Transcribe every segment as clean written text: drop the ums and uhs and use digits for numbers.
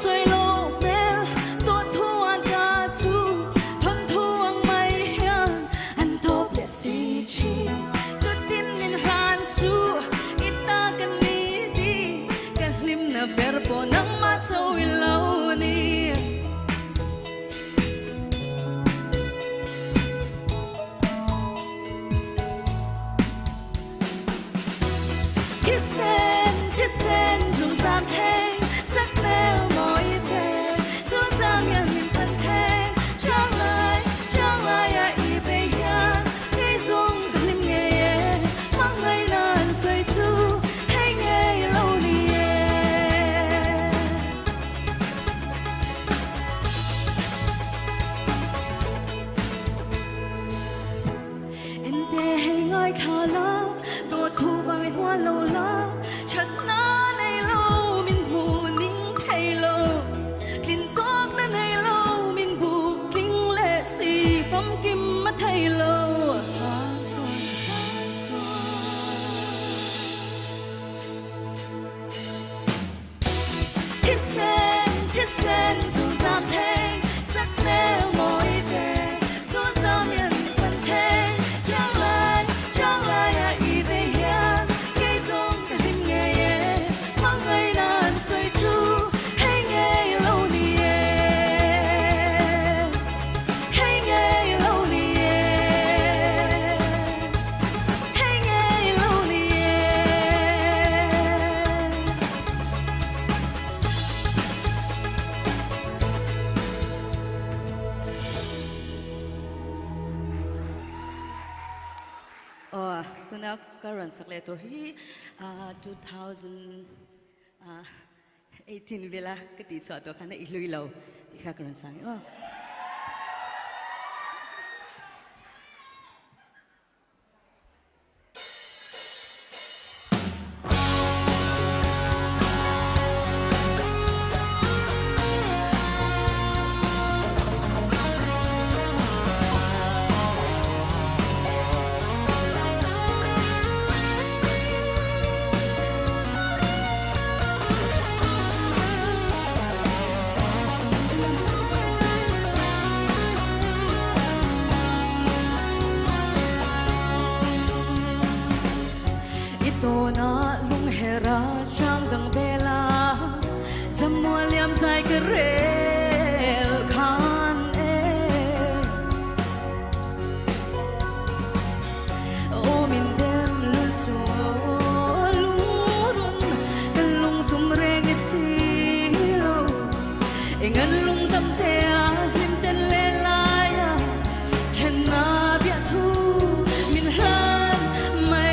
xoay lô mel tua thu an ca chu thon thu ang mai hian an top le si chi chu tin min han su ita kan mi di kan lim na verbo nang ma chau lo ni sen dùng giảm thêm sắc nêu mỗi thế số giảm nhận mình phân thêm chẳng lại ai ý bây giờ cái dùng cần niềm nghe mang ngày nan xoay chu hay nghe lâu đi em tê hay ngồi thở lâu tuột khu vài hoa lâu lâuฉันน้าในโลมินหูนิ่งไทยโลกลิ่นกอกนั้นในโลมินบุกกิ้งและสีฟ้ำกิมมาไทยโลที่เส้นสูงจามแทงสักแนวมอยแดงสูงจามยันฟันแทงจ้างลายอีเบียนไกซงกันลิมเงยมังไงนานสวยจูให้เงยเล่านี่ให้เงยเล่านี่ให้เงยเล่านี่ตัวนักการันสักเลตัวที่2018เวลากติดสอดตัวขันได้อีลุยเราที่ข้าการันสั่งตัวน่าลุงเฮราจางดังเบลาจำมัวเลี่ยมใจกระเรลคานโอ้มินเดมลุนสัวลุงรุนกันลุงตุ้มเรงสิโลเงินลุงตั้มเตะลิมเต้นเลลายฉันน่าเบียทูมินฮานไม่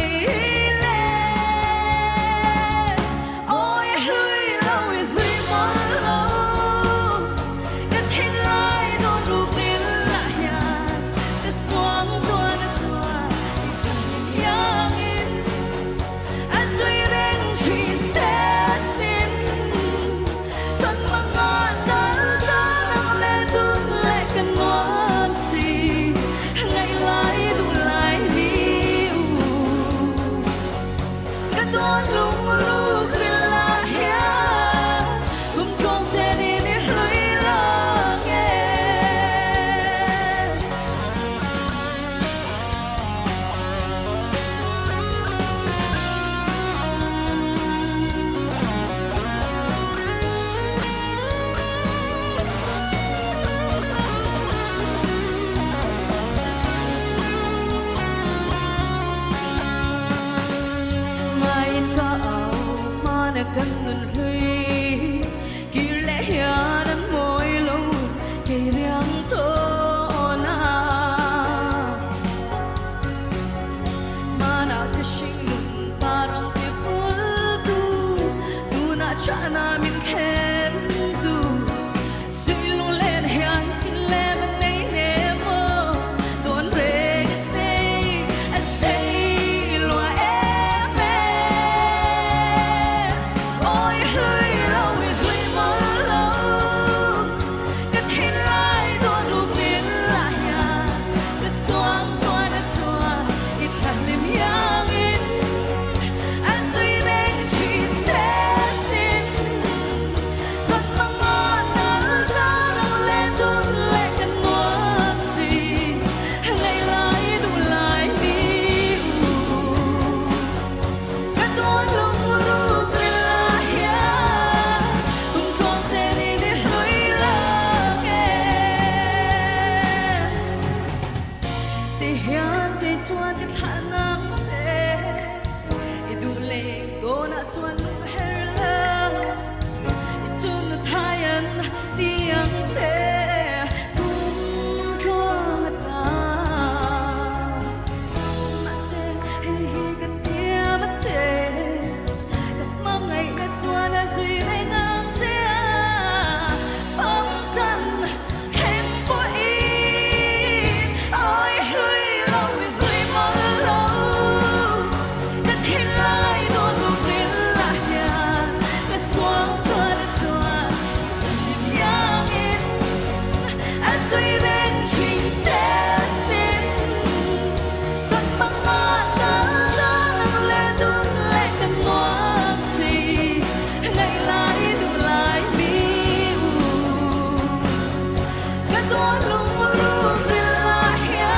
กันเงินเฮยกี่เล่ยานั้นมวยลูกี่เรียงโตนามานาเกชิงลุนปารังที่ฟูดูน่าชนะมินเทนดูสุยลุเล่นเฮียนสิเล่มันในเนมโดนเรกเซลัวเอเมโอ้ chuan cái thả nắng chế du lệ tô na chuan lung her la chu nu thayan tiang chế cũng có ta mà chế hi cái tia mà chế cái mong ngày cái chuan là duy này ngang chế phong trần thêm bội ôi lùi lâu lùi mong lâu cái thiên lai đôi lúc đến là nhà cái xoang cơn chuan yang in anh duy đến chính chế xin con băng ngọn đã lắng lên đun lên cái ngõ xì ngày lại đủ lại mi cái toan lung rung đi là ya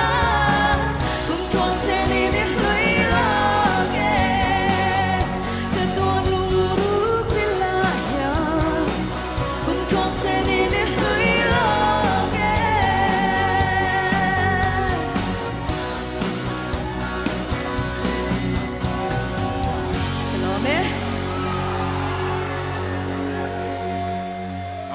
cũng còn sẽ đi đến lối là nghe cái toan lung rung đi là ya cũng còn sẽ đi đến lối là nghe hello me